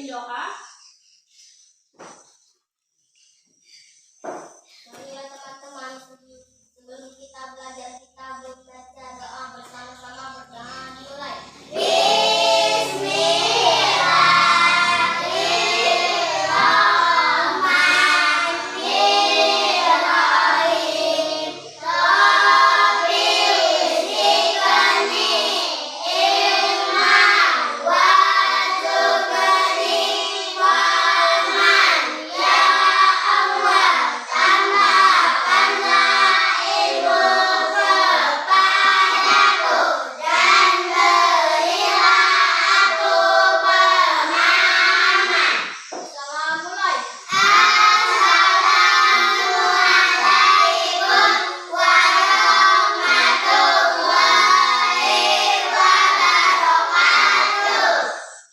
doa. Mari ya teman-teman, sebelum kita belajar kita membaca doa bersama-sama berdoa mulai.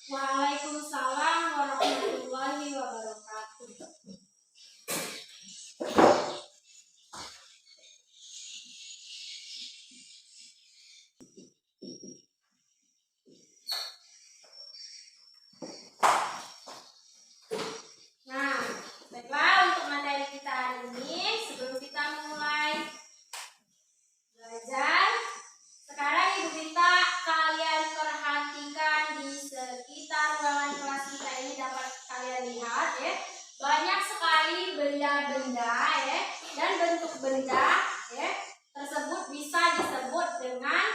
Waalaikumsalam warahmatullahi wabarakatuh. Nah, baiklah untuk materi kita hari ini, sebelum kita mulai belajar, sekarang Ibu minta kalian perhatikan di sekitar ruangan kelas kita ini dapat kalian lihat ya, banyak sekali benda-benda ya, dan bentuk benda ya tersebut bisa disebut dengan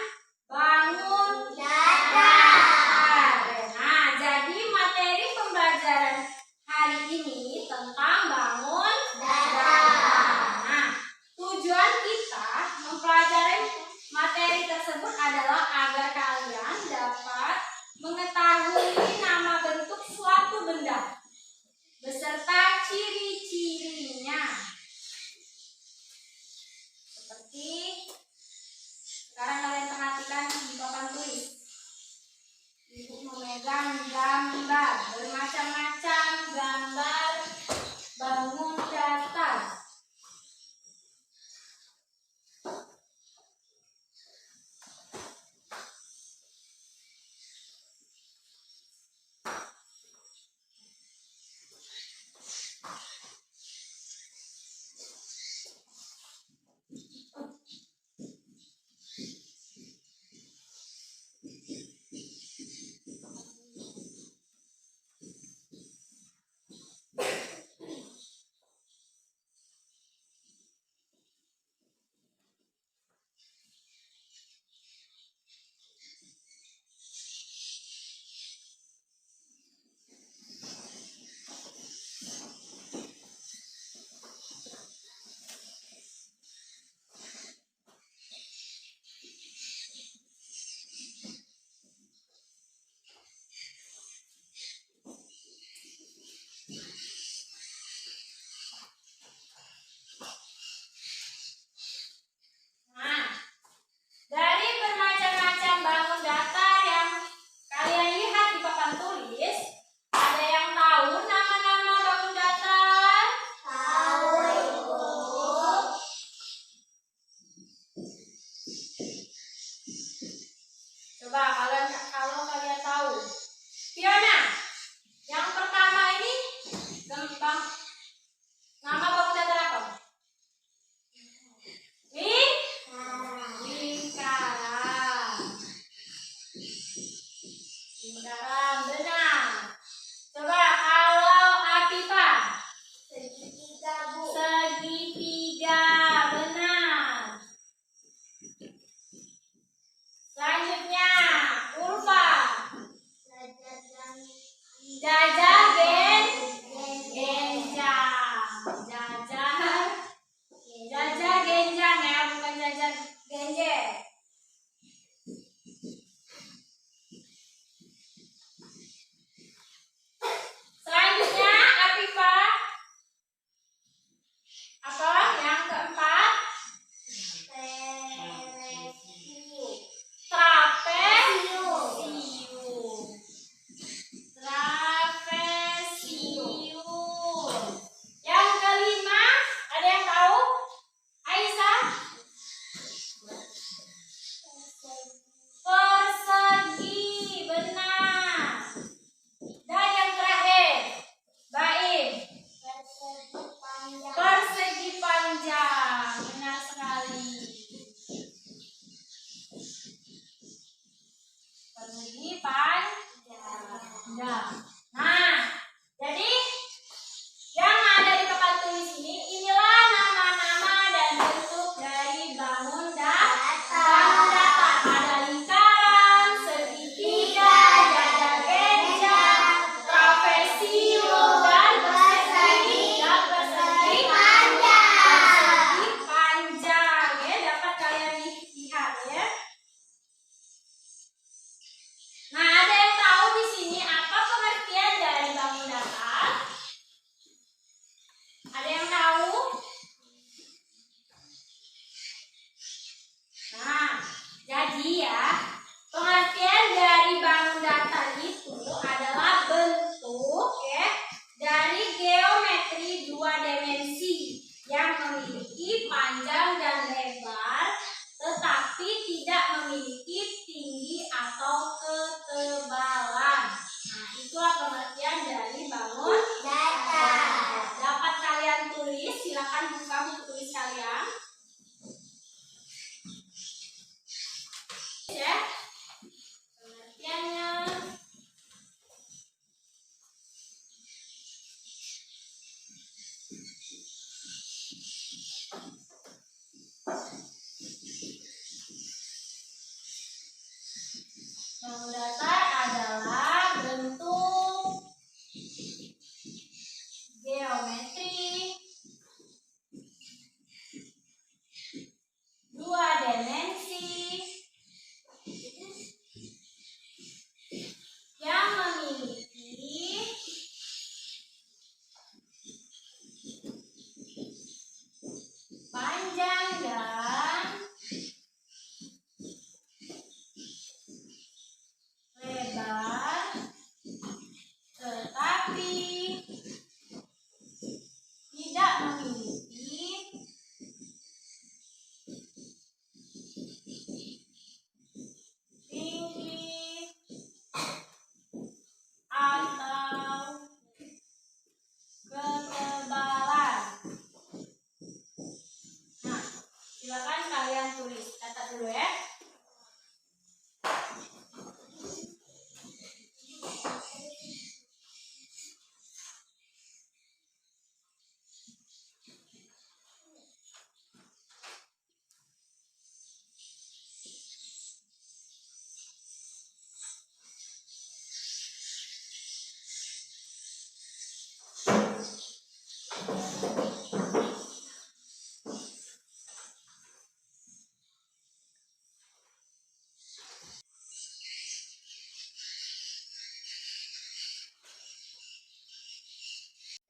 bangun datar. Nah, jadi materi pembelajaran hari ini tentang bangun datar. Nah, tujuan kita mempelajari materi tersebut adalah agar kalian dapat mengetahui nama bentuk suatu benda beserta ciri-cirinya.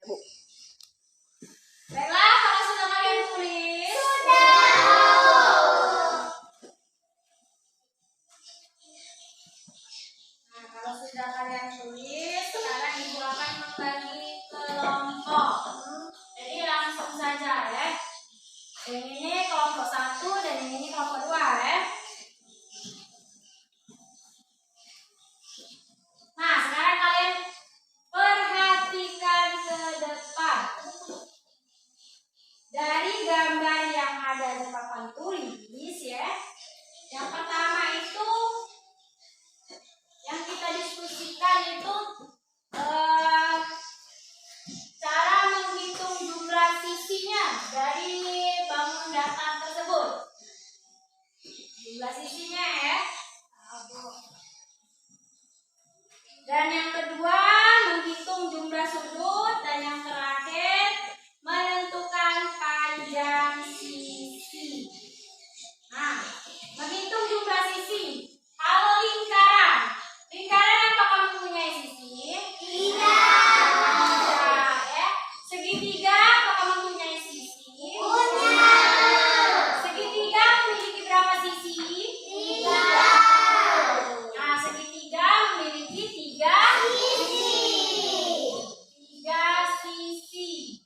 Baiklah, kalau sudah kalian tulis. Nah, kalau sudah kalian tulis, sekarang ibu akan membagi kelompok. Jadi langsung saja ya. Yang ini kelompok 1 dan yang ini kelompok 2 ya. Nah, sekarang kalian perhatikan ke depan. Dari gambar yang ada di papan tulis ya. Yang pertama itu yang kita diskusikan itu cara menghitung jumlah sisinya dari bangun datar tersebut. Jumlah sisinya ya. Dan yang kedua menghitung jumlah sudut, dan yang terakhir menentukan panjang sisi. Nah, menghitung jumlah sisi. Kalau lingkaran apakah mempunyai sisi? Tidak. Ya. Segitiga apakah mempunyai sisi? Segitiga memiliki berapa sisi? 3. Nah, segitiga memiliki 3 sisi.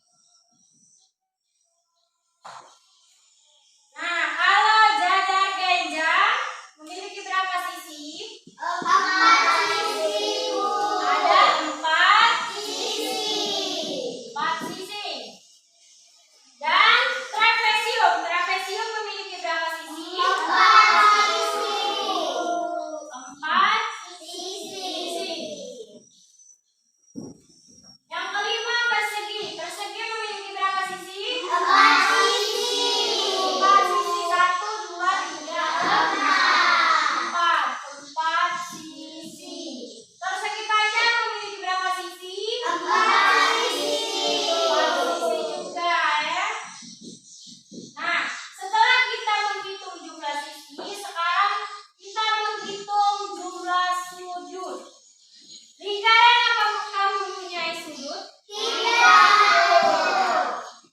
Nah, kalau jajar genjang memiliki berapa sisi? 4 sisi. Ada 4 sisi. 4 sisi. Dan trapesium memiliki berapa sisi? 4 sisi. 4 sisi. Yang kelima persegi. Persegi memiliki berapa sisi? 4 sisi. 4 sisi. 1, 2, 3, 4. 4 sisi. Persegi panjang memiliki berapa sisi? 4 sisi. 4 sisi juga ya. Nah, setelah kita menghitung jumlah sisi, sekarang kita menghitung jumlah sudut. Lingkaran apakah mempunyai sudut? Tidak.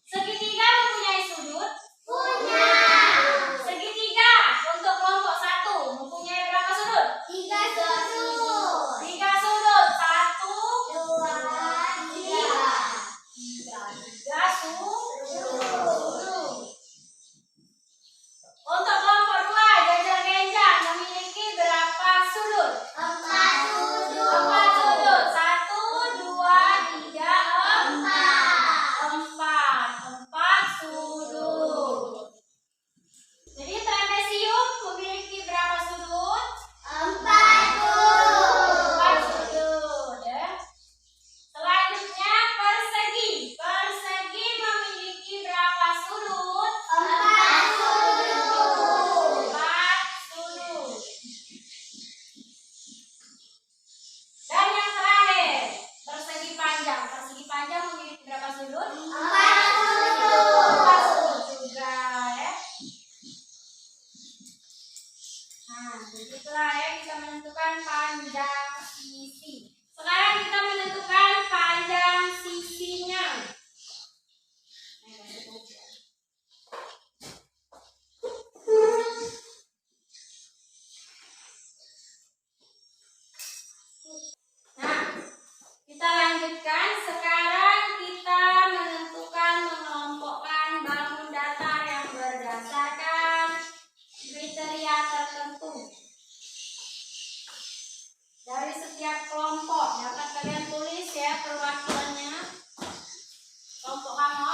Segitiga mempunyai sudut? Punya. Segitiga untuk kelompok 1 mempunyai berapa sudut? 3 sudut. 3 sudut. 1, 2, 3. 3 sudut. Untuk kelompok 2 jajar genjang memiliki berapa sudut? 4 sudut. 4 sudut. 1, 2, 3, 4. 4 sudut. Jadi trapesium memiliki berapa sudut? 4 sudut. 4 sudut ya. Selanjutnya persegi. Persegi memiliki berapa sudut? 4 sudut. 4 sudut. Dan yang terakhir, persegi panjang. Persegi panjang memiliki berapa sudut? 4 sudut. 4 sudut juga ya. Nah, begitulah ya kita menentukan panjang sisi. Sekarang kita menentukan panjang sisinya. Nah, kita lanjutkan. Sekarang kita menentukan, mengelompokkan bangun datar yang berdasarkan kriteria tertentu. Dari setiap kelompok dapat kalian tulis ya perwakilannya. Kelompok kamu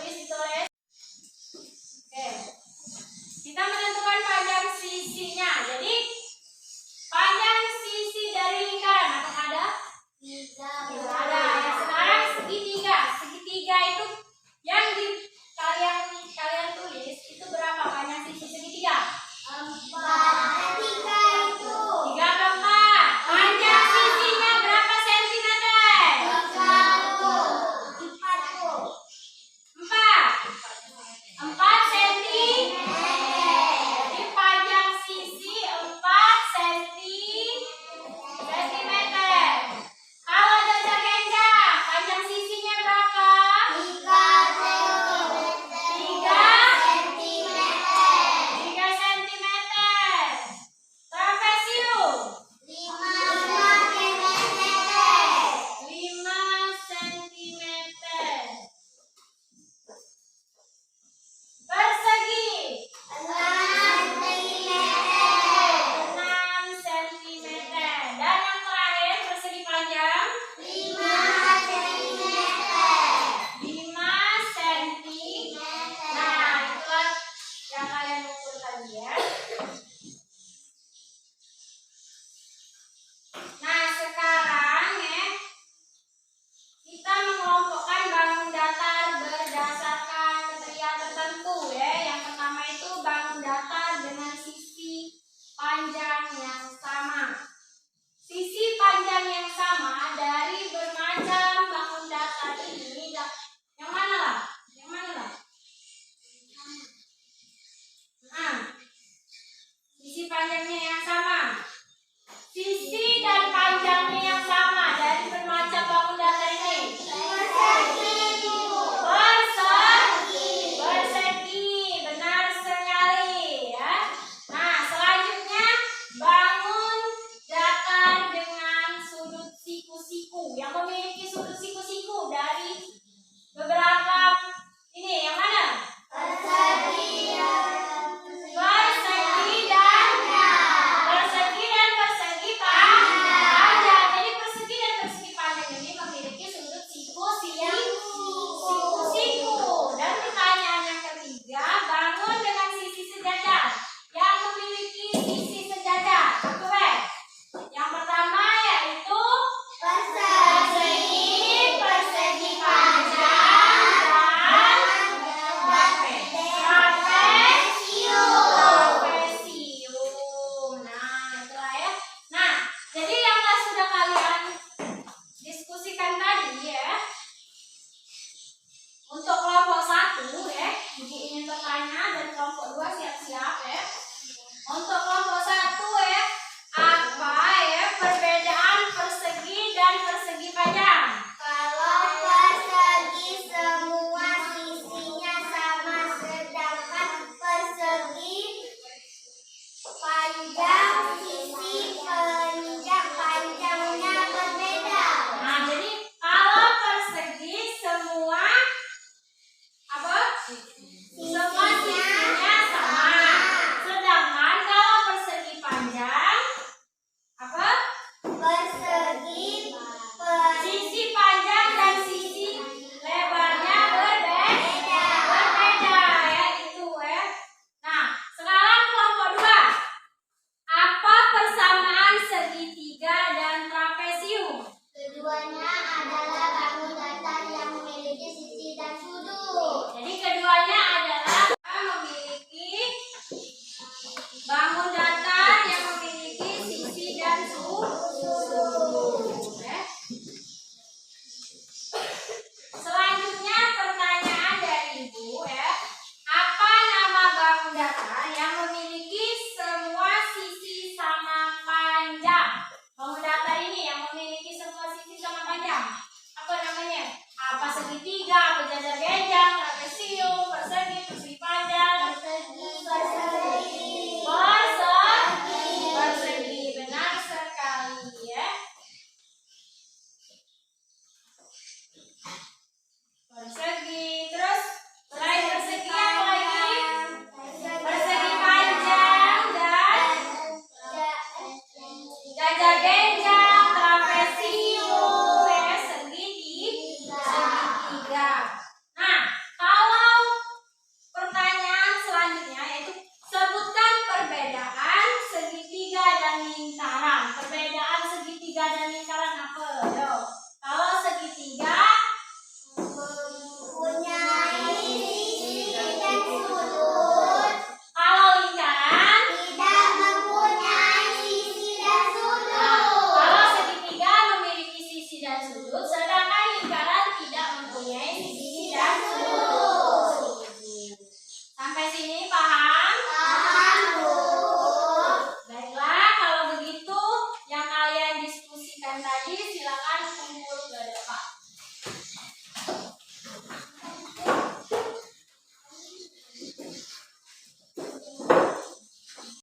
ditulis. Oke. Kita menentukan panjang sisinya. Jadi panjang sisi dari lingkaran apakah ada? Tidak ada ya. Sekarang segitiga. Segitiga itu yang kalian tulis itu berapa panjang sisi segitiga? 4. 3 itu. 3 ke 4. Panjang sisinya berapa sentimeter? yang memiliki sudut siku-siku dari beberapa ini yang mana? Persegi dan persegi panjang. Jadi persegi dan persegi panjang ini memiliki sudut siku-siku. Dan pertanyaan yang ketiga, bangun dengan sisi sejajar. Yang memiliki sisi sejajar, apa weh? Yang pertama yaitu persegi panjang dan trapesium. Nah, itulah ya. Nah, jadi yang sudah kalian diskusikan tadi ya. Untuk kelompok 1 ya, Ibu ingin bertanya, dan kelompok 2 siap-siap ya. Untuk kelompok 1 ya, apa ya perbedaan persegi dan persegi panjang? Kalau persegi semua sisinya sama, sedangkan persegi panjang sisi panjangnya berbeda. Nah, jadi kalau persegi semua apa? Semua sisinya sama. Sedangkan kalau persegi panjang apa? Sisi panjang dan sisi lebarnya berbeda ya itu ya. Nah, sekarang kelompok 2. Apa persamaan segitiga dan trapesium? Keduanya adalah bangun datar yang memiliki sisi dan sudut. Jadi keduanya adalah memiliki bangun datar yang memiliki sisi dan sudut. Ya. Selanjutnya pertanyaan dari Ibu ya. Apa nama bangun datar yang memiliki semua sisi sama panjang? Bangun datar ini yang memiliki semua sisi sama panjang. Apa namanya? Apa segitiga, apa jajar genjang, trapesium, persegi panjang, persegi. Benar sekali ya. Persegi, terus selain persegi apa lagi? Persegi panjang dan jajar genjang, trapesium, ya, segitiga. Nah, kalau pertanyaan selanjutnya yaitu sebutkan perbedaan segitiga dan lingkaran. Perbedaan segitiga dan lingkaran apa? Yo. Kalau segitiga Mempunyai sisi dan sudut. kalau lingkaran, Tidak mempunyai sisi dan sudut. kalau segitiga memiliki sisi dan sudut, sedangkan